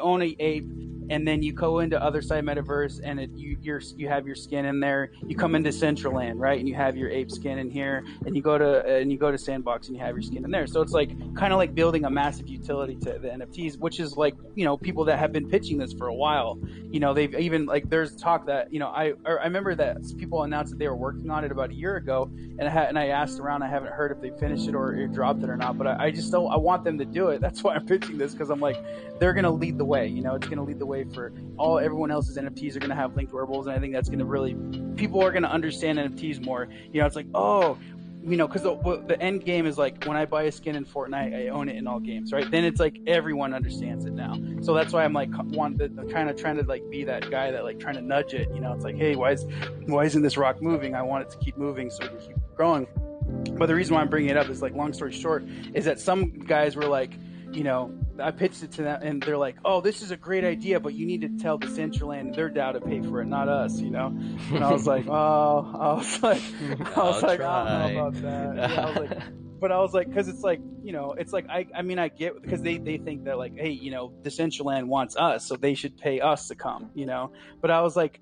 own a ape, and then you go into other side metaverse, and you have your skin in there. You come into Centraland, right, and you have your ape skin in here, and you go to Sandbox, and you have your skin in there. So it's like kind of like building a massive utility to the NFTs, which is like, people that have been pitching this for a while. They've even, like, there's talk that, I remember that people announced that they were working on it about a year ago, and I asked around. I haven't heard if they finished it or dropped it or not, but I just don't. I want them to do it. That's why I'm pitching this, because I'm like, they're going to lead the way. It's going to lead the way for everyone else's NFTs are going to have linked wearables, and I think that's going to really, people are going to understand NFTs more. It's like, because the end game is like, when I buy a skin in Fortnite, I own it in all games, right? Then it's like everyone understands it now. So that's why I'm like, trying to like be that guy that like trying to nudge it. It's like, hey, why isn't this rock moving? I want it to keep moving so it can keep growing. But the reason why I'm bringing it up is, like, long story short, is that some guys were like, I pitched it to them, and they're like, "Oh, this is a great idea, but you need to tell the Decentraland and their DAO to pay for it, not us." And I was like, I don't know about that. Yeah, but I was like, because it's like, it's like, I mean, I get, because they think that, like, hey, Decentraland wants us, so they should pay us to come, But I was like,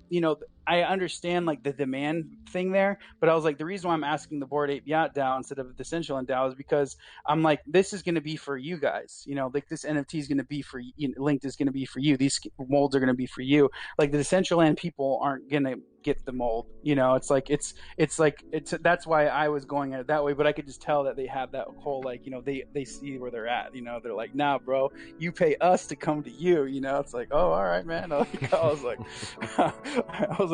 I understand, like, the demand thing there, but I was like, the reason why I'm asking the Bored Ape Yacht DAO instead of the Decentraland DAO is because I'm like, this is going to be for you guys, like, this NFT is going to be for you, linked is going to be for you, these molds are going to be for you. Like, the Decentraland people aren't going to get the mold, it's like, that's why I was going at it that way. But I could just tell that they have that whole, like, they see where they're at, they're like, nah, bro, you pay us to come to you, it's like, oh, all right, man. I was like,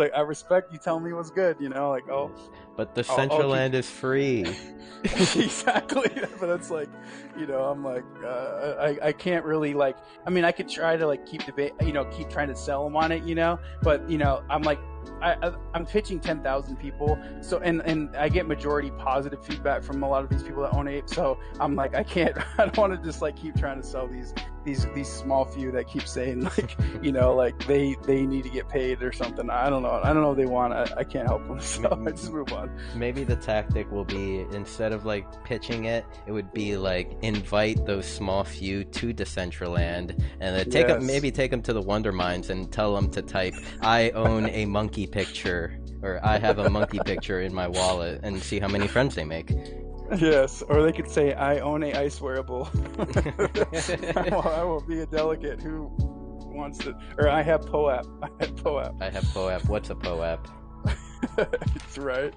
I respect you telling me what's good, like, oh, but the Decentraland is free. Exactly. But it's like, I'm like, I can't really, like, I mean, I could try to, like, keep trying to sell them on it, but I'm like, I'm pitching 10,000 people, so and I get majority positive feedback from a lot of these people that own apes. So I'm like, I don't want to just, like, keep trying to sell these small few that keep saying, like, like they need to get paid or something. I don't know if they want. I can't help them, so I just move on. Maybe the tactic will be, instead of, like, pitching it, it would be like, invite those small few to Decentraland, and then take them to the Wonder Mines and tell them to type, "I own a monkey picture," or "I have a monkey picture in my wallet," and see how many friends they make. Yes, or they could say, "I own a ice wearable." I will be a delegate who wants to, or I have POAP. I have POAP. What's a POAP? That's right.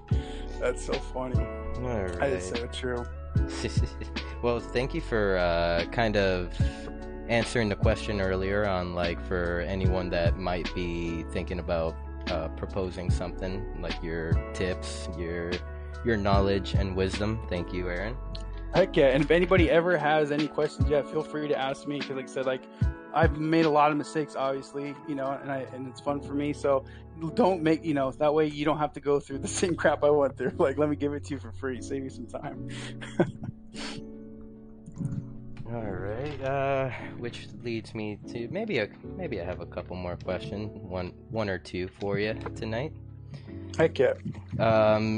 That's so funny. All right. I just say it's true. Well, thank you for kind of answering the question earlier on, like, for anyone that might be thinking about proposing something, like, your tips, your knowledge and wisdom. Thank you, Aaron. Heck yeah. And if anybody ever has any questions, feel free to ask me, because, like I said, like, I've made a lot of mistakes, obviously, and it's fun for me. So don't make, that way you don't have to go through the same crap I went through. Like, let me give it to you for free, save you some time. All right, which leads me to maybe I have a couple more questions, one or two for you tonight. Heck yeah.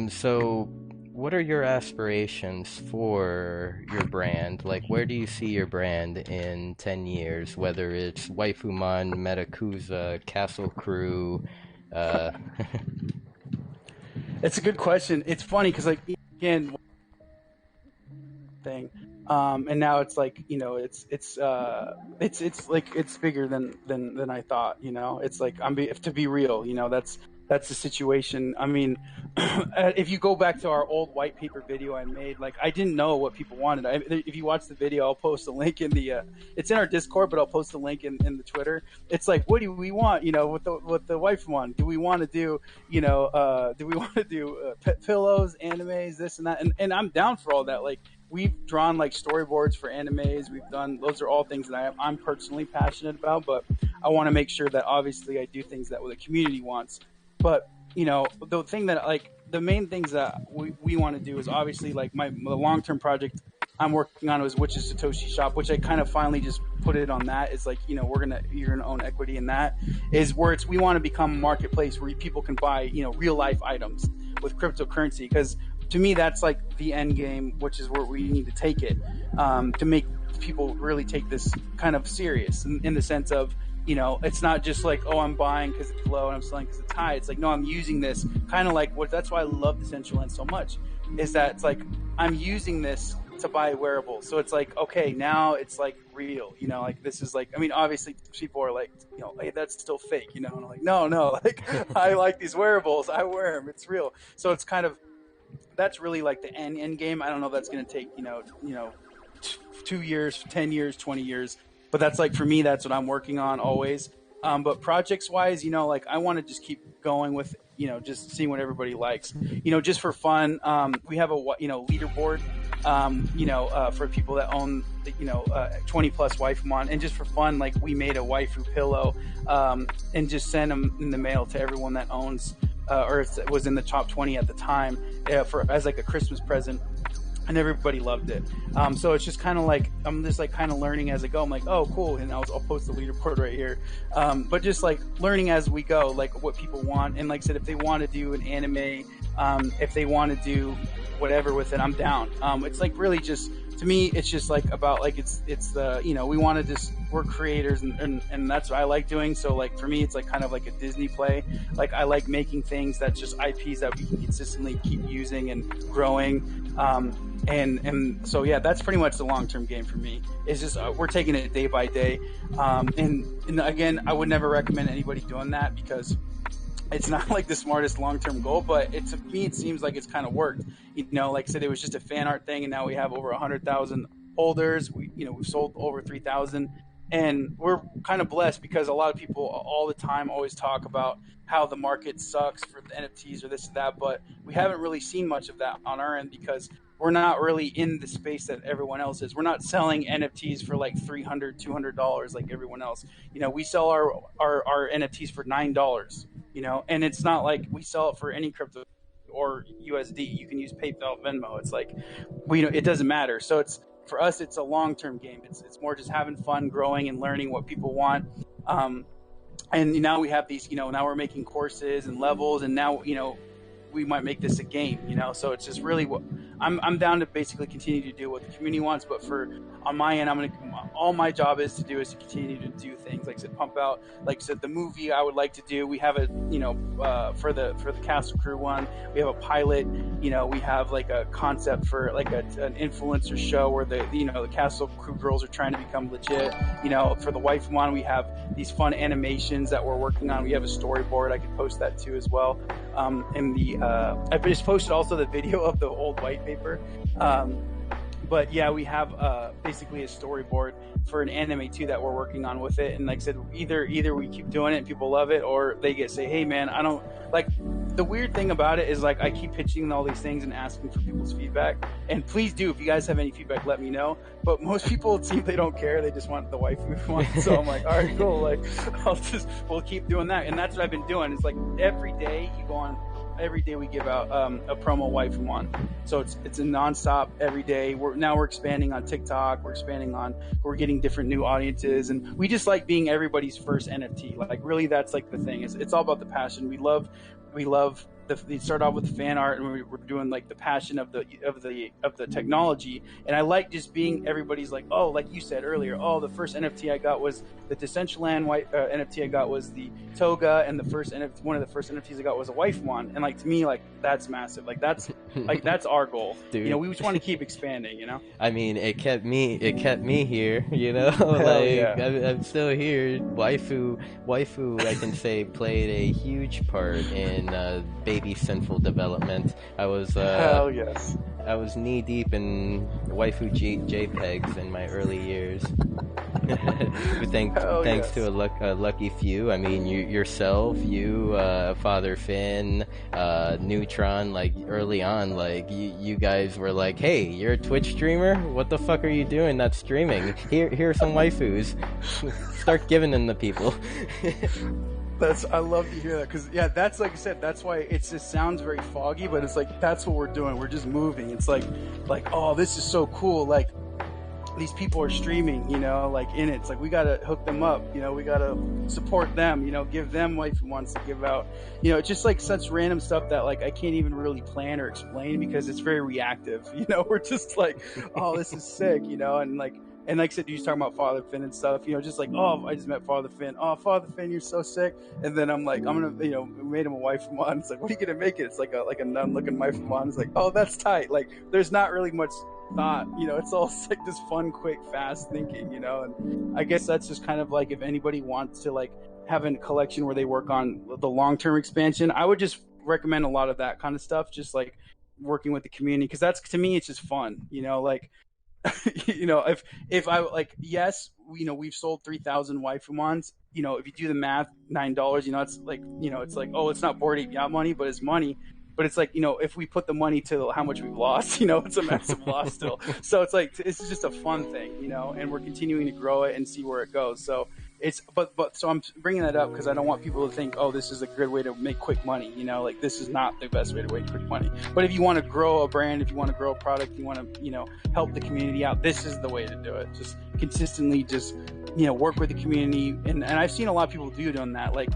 So what are your aspirations for your brand? Like, where do you see your brand in 10 years, whether it's Waifumon, Metakuza, Castle Crew? It's a good question. It's funny because, like, again, thing, and now it's like, it's like, it's bigger than I thought. It's like, to be real, that's the situation. I mean, if you go back to our old white paper video I made, like, I didn't know what people wanted. If you watch the video, I'll post a link in the it's in our Discord, but I'll post a link in the Twitter. It's like, what do we want, with the wife one? Do we want to do, pet pillows, animes, this and that? And I'm down for all that. Like, we've drawn, like, storyboards for animes. Those are all things that I'm personally passionate about, but I want to make sure that, obviously, I do things that the community wants. But, the thing that, like, the main things that we want to do is, obviously, like, the long-term project I'm working on which is Satoshi Shop, which I kind of finally just put it on that. Is like, you're gonna own equity in that. Is where we want to become a marketplace where people can buy, real life items with cryptocurrency, because to me that's like the end game, which is where we need to take it, to make people really take this kind of serious in the sense of, you know, it's not just like, oh, I'm buying because it's low and I'm selling because it's high. It's like, no, I'm using this kind of like what. That's why I love Decentraland so much, is that it's like I'm using this to buy wearables. So it's like, okay, now it's like real, you know, like this is like, I mean, obviously people are like, you know, hey, that's still fake, you know, and I'm like, no, like I like these wearables, I wear them, it's real. So it's kind of, that's really like the end game. I don't know if that's going to take, you know, 2 years, 10 years, 20 years, but that's like, for me, that's what I'm working on always. But projects wise, you know, like I want to just keep going with, you know, just seeing what everybody likes, you know, just for fun. We have a, you know, leaderboard, you know, for people that own, you know, 20 plus waifumon, and just for fun, like we made a waifu pillow, and just sent them in the mail to everyone that owns, or was in the top 20 at the time, for as like a Christmas present. And everybody loved it. So it's just kind of like, I'm just like kind of learning as I go. I'm like, oh, cool. And I'll post the leaderboard right here. But just like learning as we go, like what people want. And like I said, if they want to do an anime, if they want to do whatever with it, I'm down. It's like really just, to me, it's just like about like, it's the, you know, we want to just, we're creators, and that's what I like doing. So like for me, it's like kind of like a Disney play. Like I like making things that's just IPs that we can consistently keep using and growing. And so yeah, that's pretty much the long-term game for me. It's just we're taking it day by day. And again, I would never recommend anybody doing that because it's not like the smartest long-term goal, but to me, it seems like it's kind of worked. You know, like I said, it was just a fan art thing, and now we have over 100,000 holders. We've sold over 3,000, and we're kind of blessed because a lot of people all the time always talk about how the market sucks for the NFTs or this or that, but we haven't really seen much of that on our end because we're not really in the space that everyone else is. We're not selling NFTs for like $300, $200 like everyone else. You know, we sell our NFTs for $9, you know, and it's not like we sell it for any crypto or USD. You can use PayPal, Venmo. It's like, it doesn't matter. So it's, for us, it's a long-term game. It's more just having fun, growing and learning what people want. And now we have these, now we're making courses and levels, and now, we might make this a game, so it's just really what I'm down to basically continue to do what the community wants. But on my end, all my job is to continue to do things. Like I said, pump out, like I said, the movie I would like to do. We have a, for the Castle Crew one, we have a pilot, we have like a concept for like an influencer show where the Castle Crew girls are trying to become legit. For the wife one, we have these fun animations that we're working on. We have a storyboard. I could post that too as well. I just posted also the video of the old white paper. But yeah, we have basically a storyboard for an anime too that we're working on with it. And like I said, either we keep doing it and people love it, or they say, hey man, I don't like. The weird thing about it is like I keep pitching all these things and asking for people's feedback. And please do, if you guys have any feedback, let me know. But most people, it seems they don't care. They just want the waifu one. So I'm like, all right, cool. Like we'll keep doing that. And that's what I've been doing. It's like every day you go on. Every day we give out a promo waifu. So it's a nonstop every day. We're expanding on TikTok. We're getting different new audiences, and we just like being everybody's first NFT. Like really, that's like the thing. It's all about the passion. We love. They start off with fan art, and we're doing like the passion of the technology. And I like just being everybody's like, oh, like you said earlier, oh, the first NFT I got was the Decentraland NFT I got was the toga, and one of the first NFTs I got was a waifu. And like to me, like that's massive. Like that's that's our goal. Dude. We just want to keep expanding. I mean, it kept me here. Like yeah. I'm still here. Waifu, I can say played a huge part in baby Sinful development. I was hell yes. I was knee deep in waifu JPEGs in my early years. Thanks to a lucky few. I mean, yourself, Father Finn, Neutron. Like early on, like you guys were like, "Hey, you're a Twitch streamer. What the fuck are you doing? Not streaming. Here are some waifus. Start giving them to people." I love to hear that, because yeah, that's like I said, that's why it just sounds very foggy, but it's like that's what we're doing. We're just moving. It's like oh, this is so cool. Like these people are streaming, like in it. It's like we gotta hook them up. We gotta support them. Give them waifu wants to give out. It's just like such random stuff that like I can't even really plan or explain because it's very reactive. We're just like, oh, this is sick. And like And like I said, you was talking about Father Finn and stuff, just like, oh, I just met Father Finn. Oh, Father Finn, you're so sick. And then I'm like, I'm gonna, made him a wife from on. It's like, what are you gonna make it? It's like a nun looking wife from on. It's like, oh, that's tight. Like, there's not really much thought, it's all like this fun, quick, fast thinking, and I guess that's just kind of like, if anybody wants to like have a collection where they work on the long-term expansion, I would just recommend a lot of that kind of stuff, just like working with the community, because that's, to me, it's just fun, like if I like, yes, we've sold 3,000 waifumons. If you do the math, $9, it's like, it's like, oh, it's not Bored Ape Yacht money, but it's money. But it's like, if we put the money to how much we've lost, it's a massive loss still. So it's like, it's just a fun thing, and we're continuing to grow it and see where it goes. So it's, so I'm bringing that up because I don't want people to think, oh, this is a good way to make quick money. Like, this is not the best way to make quick money. But if you want to grow a brand, if you want to grow a product, you want to, help the community out, this is the way to do it. Just consistently, just, work with the community. And I've seen a lot of people doing that. Like,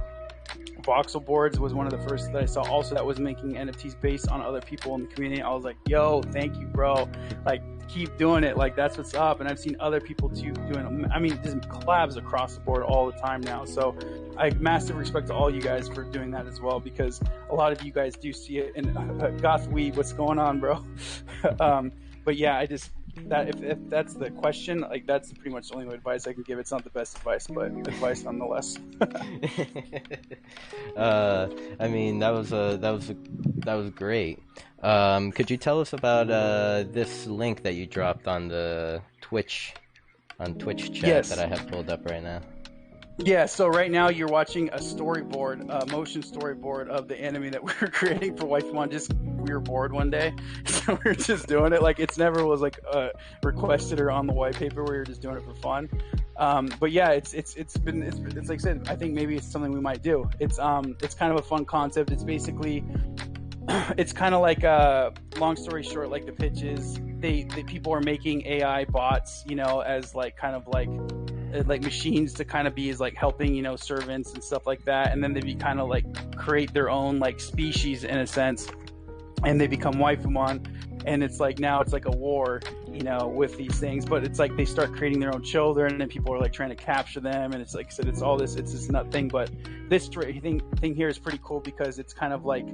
Voxel Boards was one of the first that I saw also that was making NFTs based on other people in the community. I was like, yo, thank you, bro. Like, keep doing it. Like, that's what's up. And I've seen other people too doing, just collabs across the board all the time now. So I massive respect to all you guys for doing that as well, because a lot of you guys do see it. And Goth Weed, what's going on, bro? But yeah, if that's the question, like, that's pretty much the only advice I can give. It's not the best advice, but advice nonetheless. I mean, that was great. Could you tell us about this link that you dropped on the Twitch chat? Yes. That I have pulled up right now? Yeah, so right now you're watching a storyboard, a motion storyboard of the anime that we were creating for Waifumon. Just, we were bored one day, so we were just doing it. Like, it's never was like requested or on the white paper. We were just doing it for fun. But yeah, it's like I said, I think maybe it's something we might do. It's kind of a fun concept. It's basically, it's kind of like, long story short, like the pitches, they people are making AI bots, as like kind of like machines to kind of be as like helping, servants and stuff like that. And then they kind of like create their own like species in a sense, and they become waifumon. And it's like, now it's like a war, with these things, but it's like they start creating their own children, and people are like trying to capture them. And it's like I said, it's all this, it's this nut thing. But this thing here is pretty cool because it's kind of like,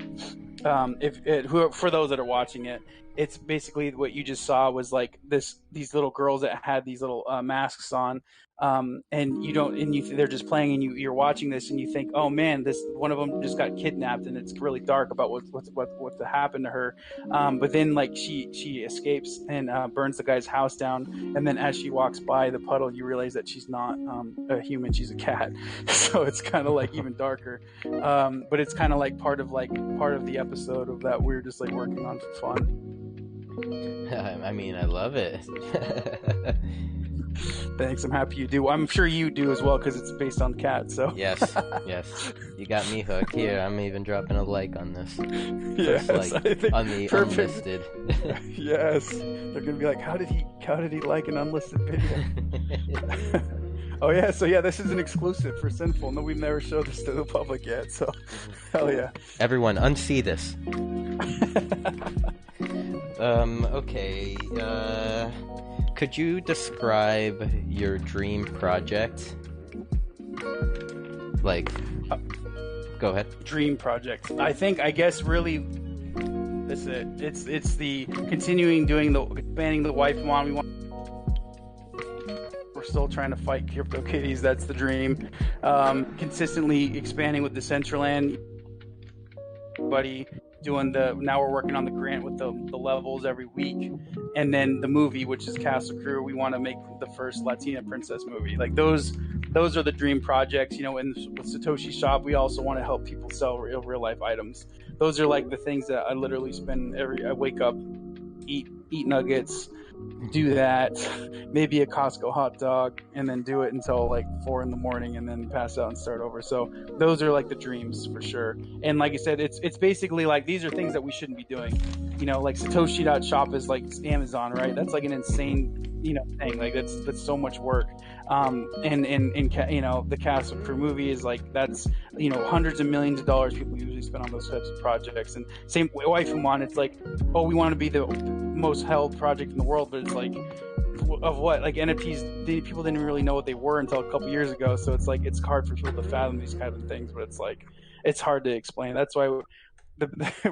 for those that are watching it, it's basically what you just saw was like these little girls that had these little masks on, and they're just playing, and you're watching this, and you think, oh man, this one of them just got kidnapped, and it's really dark about what happened to her. But then like she escapes and burns the guy's house down, and then as she walks by the puddle, you realize that she's not a human, she's a cat. So it's kind of like even darker. But it's kind of like part of the episode of that we're just like working on for fun. I mean, I love it. Thanks, I'm happy you do. I'm sure you do as well, because it's based on cats. So yes, you got me hooked. Here, I'm even dropping a like on this. Yes, like on the perfect. Unlisted. Yes, they're gonna be like, how did he like an unlisted video? Oh yeah, so yeah, this is an exclusive for Sinful. No, we've never showed this to the public yet, so hell yeah. Everyone, unsee this. Okay, could you describe your dream project? Like, go ahead. Dream project. I guess really, that's it. It's the continuing expanding the Waifumon. We're still trying to fight crypto kitties. That's the dream. Consistently expanding with Decentraland. Now we're working on the grant with the levels every week, and then the movie, which is Castle Crew. We want to make the first Latina princess movie. Like those are the dream projects. With Satoshi Shop, we also want to help people sell real life items. Those are like the things that I literally I wake up, eat nuggets, do that, maybe a Costco hot dog, and then do it until like 4 a.m, and then pass out and start over. So those are like the dreams for sure. And like I said, it's basically like, these are things that we shouldn't be doing. Like Satoshi.shop is like Amazon, right? That's like an insane thing. Like that's so much work. And the Castle Crew movie is like, that's hundreds of millions of dollars people usually spend on those types of projects. And same Waifumon, it's like, oh, we want to be the most held project in the world, but it's like of what, like NFTs, people didn't really know what they were until a couple years ago. So it's like it's hard for people to fathom these kind of things, but it's like it's hard to explain. That's why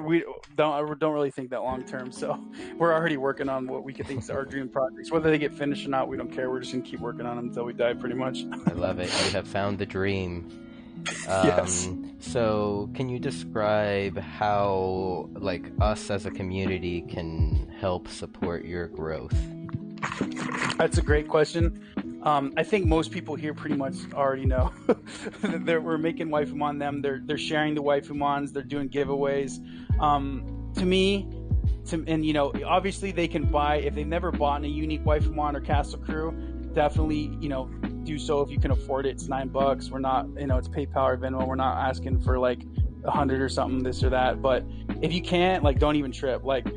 we don't really think that long term. So we're already working on what we could think is our dream projects. Whether they get finished or not, we don't care. We're just gonna keep working on them until we die, pretty much. I love it. You have found the dream. Yes. So can you describe how, like, us as a community can help support your growth? That's a great question. I think most people here pretty much already know that we're making waifumon them. They're sharing the waifumons. They're doing giveaways. To me, and you know, obviously they can buy if they've never bought a unique waifumon or Castle Crew. Definitely, you know, do so if you can afford it. It's $9. We're not, you know, it's PayPal or Venmo. We're not asking for like 100 or something, this or that. But if you can't, like, don't even trip. Like,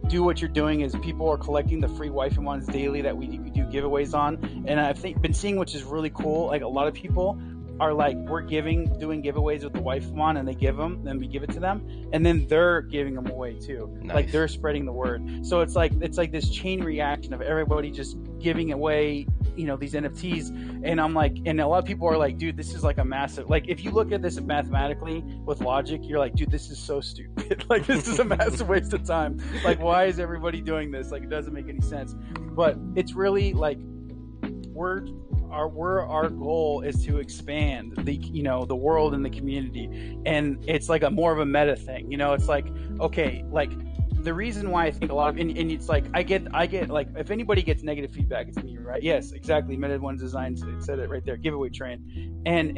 do what you're doing is people are collecting the free waifumons daily that we do giveaways on, and I've been seeing, which is really cool. Like, a lot of people are like, we're doing giveaways with the waifumon, and they give them, then we give it to them, and then they're giving them away too. Nice. Like, they're spreading the word. So it's like this chain reaction of everybody just giving away, you know, these NFTs. And I'm like, and a lot of people are like, dude, this is like a massive, like, if you look at this mathematically with logic, you're like, dude, this is so stupid. Like, this is a massive waste of time. Like, why is everybody doing this? Like, it doesn't make any sense. But it's really like, our goal is to expand the, you know, the world and the community. And it's like a more of a meta thing, you know. It's like, okay, like, the reason why I think a lot of, and it's like, I get like, if anybody gets negative feedback, it's me, right? Yes, exactly. Meta One's Design said it right there. Giveaway train. And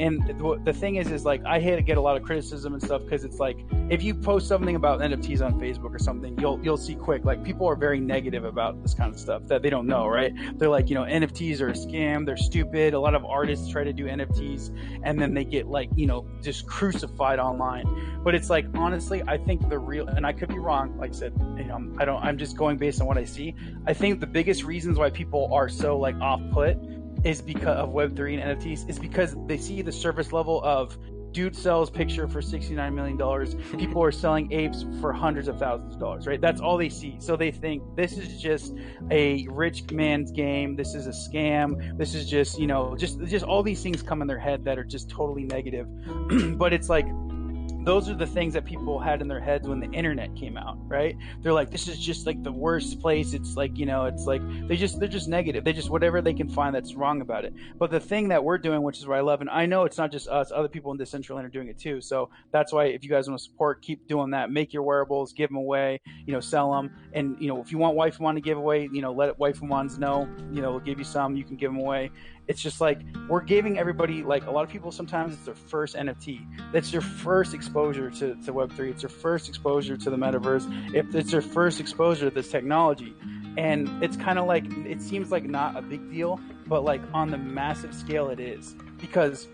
the thing is like, I get a lot of criticism and stuff, because it's like, if you post something about NFTs on Facebook or something, you'll see quick, like, people are very negative about this kind of stuff that they don't know, right? They're like, you know, NFTs are a scam. They're stupid. A lot of artists try to do NFTs and then they get, like, you know, just crucified online. But it's like, honestly, I think the real, and I could be wrong, like I said, you know, I'm just going based on what I see. I think the biggest reasons why people are so, like, off put is because of Web3 and NFTs is because they see the surface level of, dude sells picture for $69 million. People are selling apes for hundreds of thousands of dollars, right? That's all they see. So they think this is just a rich man's game. This is a scam. This is just, you know, just all these things come in their head that are just totally negative. But it's like, those are the things that people had in their heads when the internet came out, right? They're like, this is just like the worst place. It's like, you know, it's like they're just negative. They just, whatever they can find that's wrong about it. But the thing that we're doing, which is what I love, and I know it's not just us, other people in Decentraland are doing it too. So that's why, if you guys want to support, keep doing that. Make your wearables, give them away, you know, sell them. And, you know, if you want waifumon to give away, you know, let waifumons know, you know, we'll give you some, you can give them away. It's just like, we're giving everybody, like, a lot of people, sometimes it's their first NFT. That's your first exposure to Web3. It's your first exposure to the metaverse. If it's their first exposure to this technology. And it's kind of like, it seems like not a big deal, but like on the massive scale it is. Because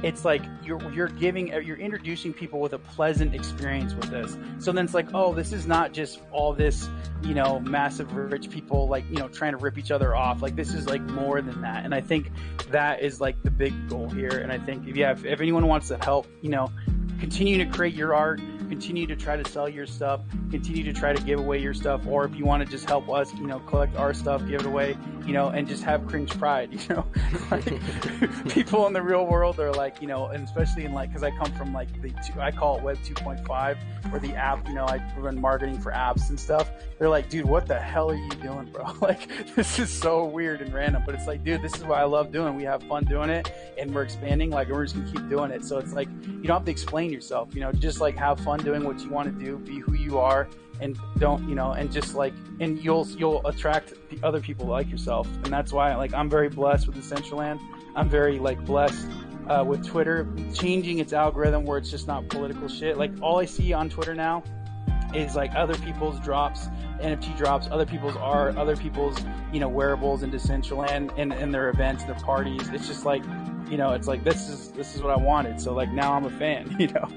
it's like you're introducing people with a pleasant experience with this. So then it's like, oh, this is not just all this, you know, massive rich people, like, you know, trying to rip each other off. Like, this is like more than that. And I think that is like the big goal here. And I think if anyone wants to help, you know, continue to create your art, continue to try to sell your stuff, continue to try to give away your stuff, or if you want to just help us, you know, collect our stuff, give it away, you know, and just have cringe pride, you know. Like, people in the real world are like, you know, and especially in, like, because I come from like I call it Web 2.5, where the app, you know, I run marketing for apps and stuff. They're like, dude, what the hell are you doing, bro? Like, this is so weird and random, but it's like, dude, this is what I love doing. We have fun doing it, and we're expanding, like, and we're just gonna keep doing it. So it's like, you don't have to explain yourself, you know, just like have fun doing what you want to do, be who you are, and don't, you know, and just like, and you'll attract the other people like yourself. And that's why, like, I'm very blessed with Decentraland. I'm very, like, blessed with Twitter changing its algorithm where it's just not political shit. Like, all I see on Twitter now is like other people's drops, NFT drops, other people's art, other people's, you know, wearables in Decentraland and their events, their parties. It's just like, you know, it's like, this is what I wanted. So like, now I'm a fan, you know.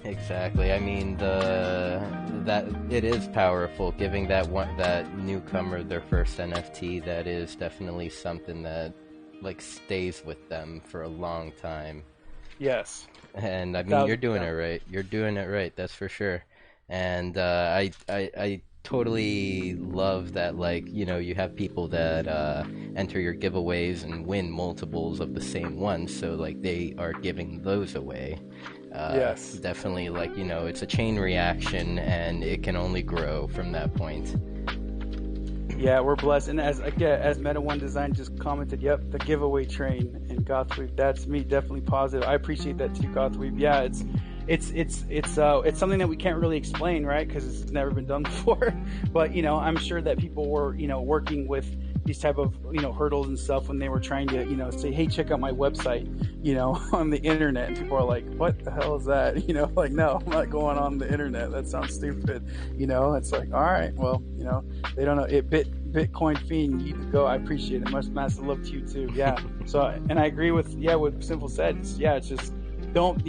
Exactly. I mean, that it is powerful, giving that newcomer their first NFT. That is definitely something that, like, stays with them for a long time. Yes. And I mean, you're doing it right. You're doing it right. That's for sure. And I totally love that, like, you know, you have people that enter your giveaways and win multiples of the same one, so like they are giving those away. Yes. Definitely, like, you know, it's a chain reaction and it can only grow from that point. Yeah, we're blessed. And as Meta One Design just commented, yep, the giveaway train and Gothweave. That's me, definitely positive. I appreciate that too, Gothweave. Yeah, it's something that we can't really explain, right? Because it's never been done before. But you know, I'm sure that people were, you know, working with these type of, you know, hurdles and stuff when they were trying to, you know, say, hey, check out my website, you know, on the internet, and people are like, what the hell is that? You know, like, no, I'm not going on the internet, that sounds stupid. You know, it's like, all right, well, you know, they don't know it. Bitcoin fiend, you go. I appreciate it. Much massive love to you too. Yeah. So, and I agree with what Sinful said. It's just don't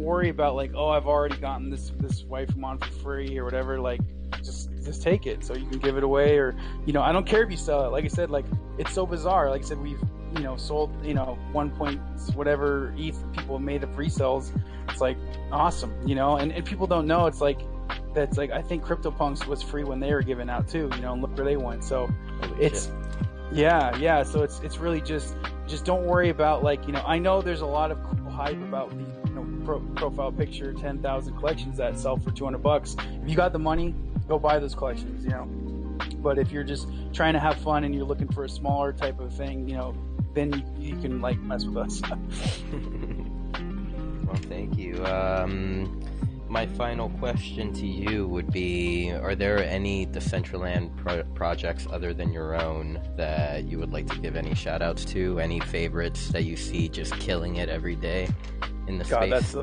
worry about like, oh, I've already gotten this wife on for free or whatever. Like, just take it so you can give it away, or, you know, I don't care if you sell it. Like I said, like, it's so bizarre. Like I said, we've, you know, sold, you know, 1 point whatever ETH people have made of resells. It's like awesome, you know, and people don't know. It's like, that's like, I think CryptoPunks was free when they were given out too, you know, and look where they went. So it's yeah. So it's really just don't worry about, like, you know, I know there's a lot of cool hype about the, you know, profile picture 10,000 collections that sell for $200. If you got the money, go buy those collections, you know. But if you're just trying to have fun and you're looking for a smaller type of thing, you know, then you can like mess with us. Well, thank you. My final question to you would be, are there any Decentraland projects other than your own that you would like to give any shout outs to? Any favorites that you see just killing it every day in the space?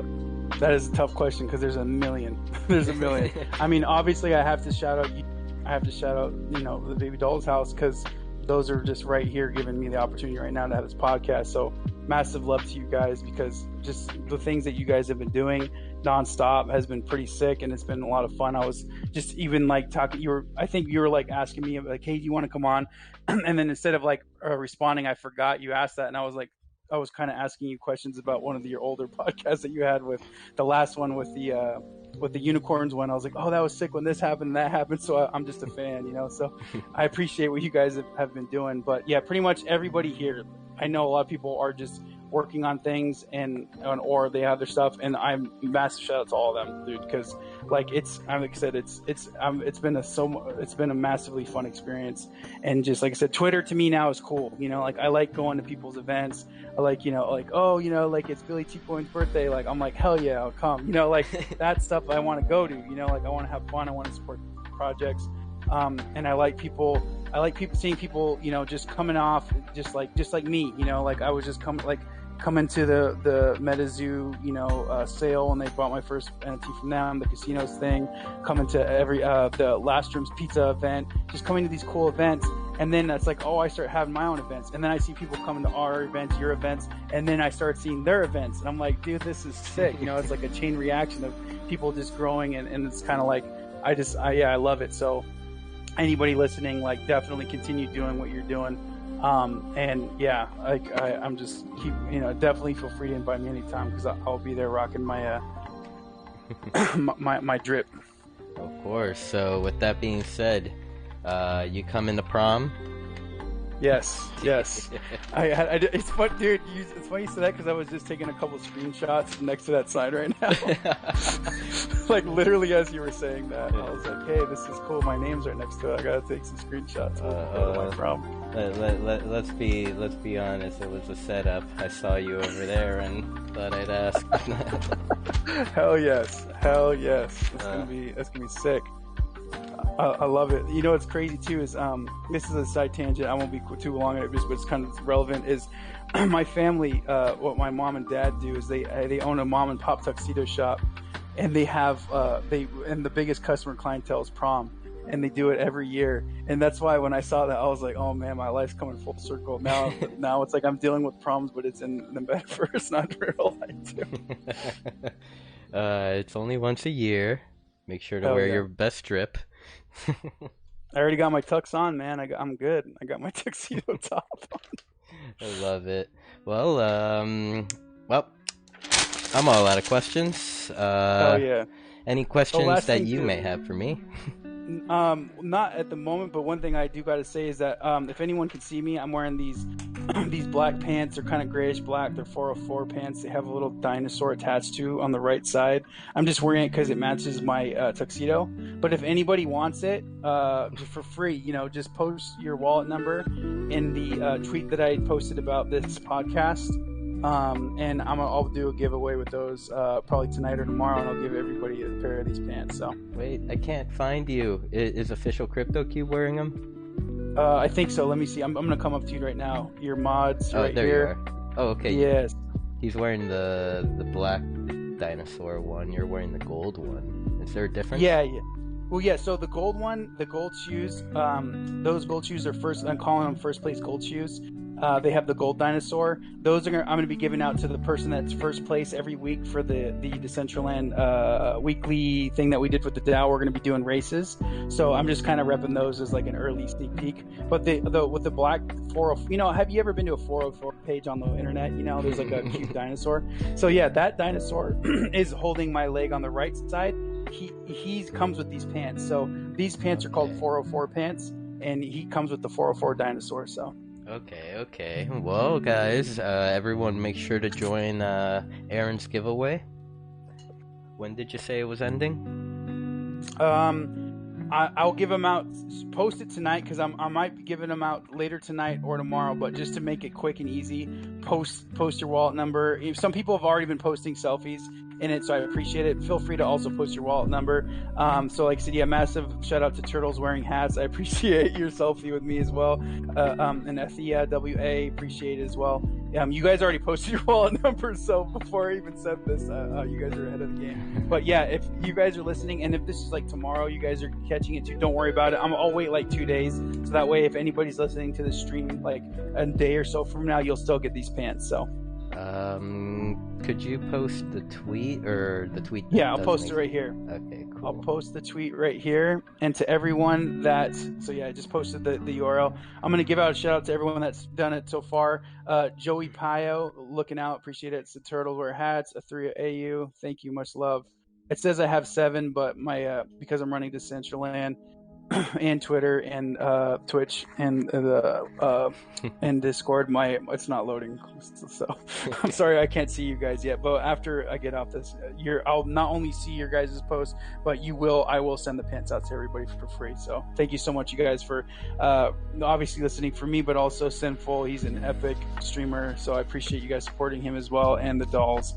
That is a tough question, because there's a million. There's a million. I mean, obviously I have to shout out, you know, the Baby Doll's House, because those are just right here giving me the opportunity right now to have this podcast. So massive love to you guys, because just the things that you guys have been doing nonstop has been pretty sick, and it's been a lot of fun. I was just even like talking, I think you were like asking me like, hey, do you want to come on? And then instead of like responding, I forgot you asked that, and I was kind of asking you questions about one of your older podcasts that you had, with the last one with the unicorns one. I was like, oh, that was sick when this happened and that happened. So I'm just a fan, you know. So I appreciate what you guys have been doing. But yeah, pretty much everybody here, I know a lot of people are just working on things or they have their stuff, and I'm massive shout out to all of them, dude, because like like I said, it's been a massively fun experience. And just like I said, Twitter to me now is cool, you know. Like, I like going to people's events. I like, you know, like, oh, you know, like, it's Billy T Coin's birthday, like, I'm like, hell yeah, I'll come, you know. Like, that stuff I want to go to, you know. Like, I want to have fun, I want to support projects, and I like seeing people, you know, just coming off just like me, you know. Like, I was just coming to the MetaZoo, you know, sale, and they bought my first NFT from them, the casinos thing, coming to every the Last Room's Pizza event, just coming to these cool events. And then it's like, oh, I start having my own events, and then I see people coming to our events, your events, and then I start seeing their events, and I'm like, dude, this is sick. You know, it's like a chain reaction of people just growing, and it's kind of like, I love it. So anybody listening, like, definitely continue doing what you're doing. And yeah, like, I'm just you know, definitely feel free to invite me anytime, because I'll be there rocking my my drip. Of course. So with that being said, you come into prom? Yes. It's fun, dude. It's funny you say that, because I was just taking a couple screenshots next to that sign right now. Like, literally as you were saying that, I was like, hey, this is cool. My name's right next to it. I gotta take some screenshots of my prom. Let's be honest. It was a setup. I saw you over there and thought I'd ask. Hell yes. It's gonna be sick. I love it. You know what's crazy too is this is a side tangent. I won't be too long on it, but it's kind of relevant. Is my family, what my mom and dad do is they own a mom and pop tuxedo shop, and they have and the biggest customer clientele is prom, and they do it every year. And that's why when I saw that, I was like, oh man, my life's coming full circle. Now it's like I'm dealing with proms, but it's in the metaverse, not in real life too. It's only once a year. Make sure to wear your best drip. I already got my tux on, man. I'm good. I got my tuxedo top on. I love it. Well, I'm all out of questions. Oh yeah. Any questions that you may have for me? Not at the moment, but one thing I do got to say is that if anyone can see me, I'm wearing these these black pants. They're kind of grayish black. They're 404 pants. They have a little dinosaur attached to on the right side. I'm just wearing it because it matches my tuxedo. But if anybody wants it, just for free, just post your wallet number in the tweet that I posted about this podcast. And I'll do a giveaway with those probably tonight or tomorrow, and I'll give everybody a pair of these pants. So wait, I can't find you. Is Official Crypto Cube wearing them? I think so. Let me see. I'm gonna come up to you right now. Your mods right there here. You are. Oh, okay. Yes. He's wearing the black dinosaur one. You're wearing the gold one. Is there a difference? Yeah. Well, yeah. So the gold one, the gold shoes. Those gold shoes are first. I'm calling them first place gold shoes. They have the gold dinosaur. Those I'm going to be giving out to the person that's first place every week for the Decentraland weekly thing that we did with the DAO. We're going to be doing races, so I'm just kind of repping those as like an early sneak peek. But with the black 404, have you ever been to a 404 page on the internet? There's like a cute dinosaur. So yeah, that dinosaur is holding my leg on the right side. He comes with these pants. So these pants are called 404 pants, and he comes with the 404 dinosaur. So. Okay. Well, guys, everyone make sure to join Aaron's giveaway. When did you say it was ending? I'll give them out. Post it tonight because I might be giving them out later tonight or tomorrow. But just to make it quick and easy, post your wallet number. Some people have already been posting selfies in it, so I appreciate it. Feel free to also post your wallet number. So like I said, yeah, massive shout out to Turtles wearing hats. I appreciate your selfie with me as well. And Thea WA, appreciate it as well. You guys already posted your wallet number, so before I even said this, you guys are ahead of the game. But yeah, if you guys are listening, and if this is like tomorrow, you guys are catching it too, don't worry about it. I'll wait like 2 days, so that way if anybody's listening to the stream like a day or so from now, you'll still get these pants. So could you post the tweet or the tweet? Yeah, I'll post it right here. Okay, cool. I'll post the tweet right here, and to everyone I just posted the URL. I'm going to give out a shout out to everyone that's done it so far. Joey Pio, looking out, appreciate it. It's the Turtles Wear Hats, Athria AU, thank you, much love. It says I have 7, but my because I'm running Decentraland and Twitter and Twitch and and Discord, it's not loading. So I'm sorry I can't see you guys yet. But after I get off this, I'll not only see your guys' posts, but I will send the pins out to everybody for free. So thank you so much, you guys, for obviously listening for me, but also Sinful. He's an epic streamer, so I appreciate you guys supporting him as well. And the Dollhouse.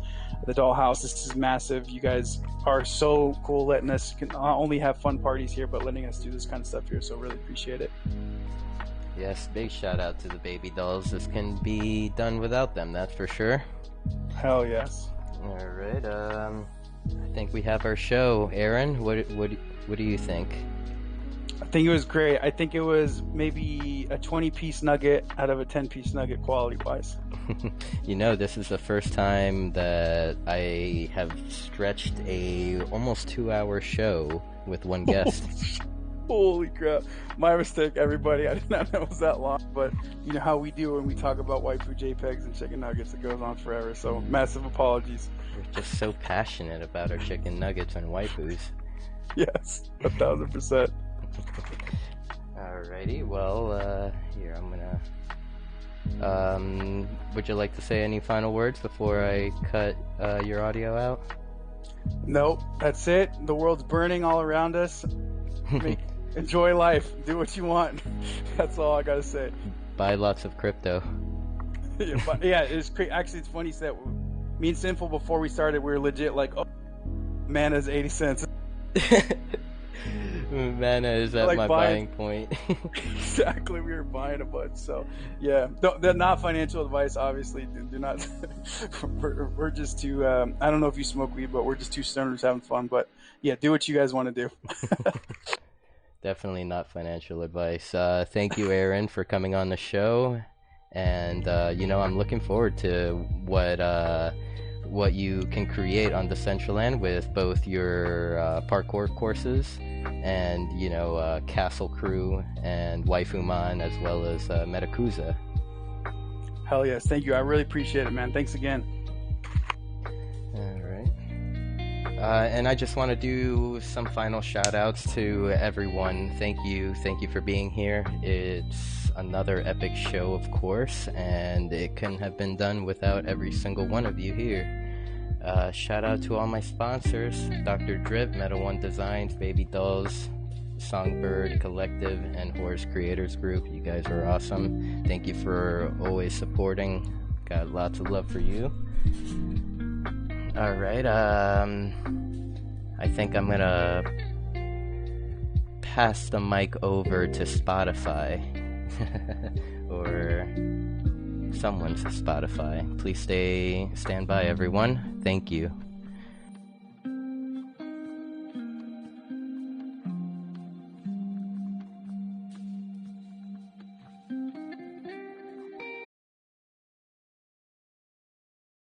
This is massive. You guys are so cool, letting us not only have fun parties here, but letting us do this kind of stuff here. So really appreciate it. Yes, big shout out to the baby dolls. This can be done without them, that's for sure. Hell yes. All right. I think we have our show. Aaron, what do you think? I think it was great. I think it was maybe a 20-piece nugget out of a 10-piece nugget quality-wise. This is the first time that I have stretched a almost 2-hour show with one guest. Holy crap. My mistake, everybody. I did not know it was that long, but you know how we do when we talk about waifu JPEGs and chicken nuggets. It goes on forever, so massive apologies. We're just so passionate about our chicken nuggets and waifus. Yes, 1,000%. Alrighty, well, here, I'm gonna... would you like to say any final words before I cut your audio out? Nope, that's it. The world's burning all around us. Enjoy life. Do what you want. That's all I gotta say. Buy lots of crypto. Yeah, actually, it's funny that me and Sinful, before we started, we were legit like, oh, mana's 80 cents. Mana is at my buying point. Exactly, we were buying a bunch. So yeah, they're not financial advice, obviously. Do not. we're just too. I don't know if you smoke weed, but we're just two stoners having fun. But yeah, do what you guys want to do. Definitely not financial advice. Thank you, Aaron, for coming on the show, and I'm looking forward to what you can create on Decentraland with both your parkour courses and Castle Crew and Waifuman, as well as Metakuza. Hell yes, thank you. I really appreciate it, man. Thanks again. All right. And I just want to do some final shout outs to everyone. Thank you for being here. It's another epic show, of course, and it couldn't have been done without every single one of you here. Shout out to all my sponsors: Dr. Drip, Metal One Designs, Baby Dolls, Songbird Collective, and Horse Creators Group. You guys are awesome. Thank you for always supporting. Got lots of love for you. Alright, I think I'm gonna pass the mic over to Spotify. Or someone's Spotify. Please stand by, everyone. Thank you.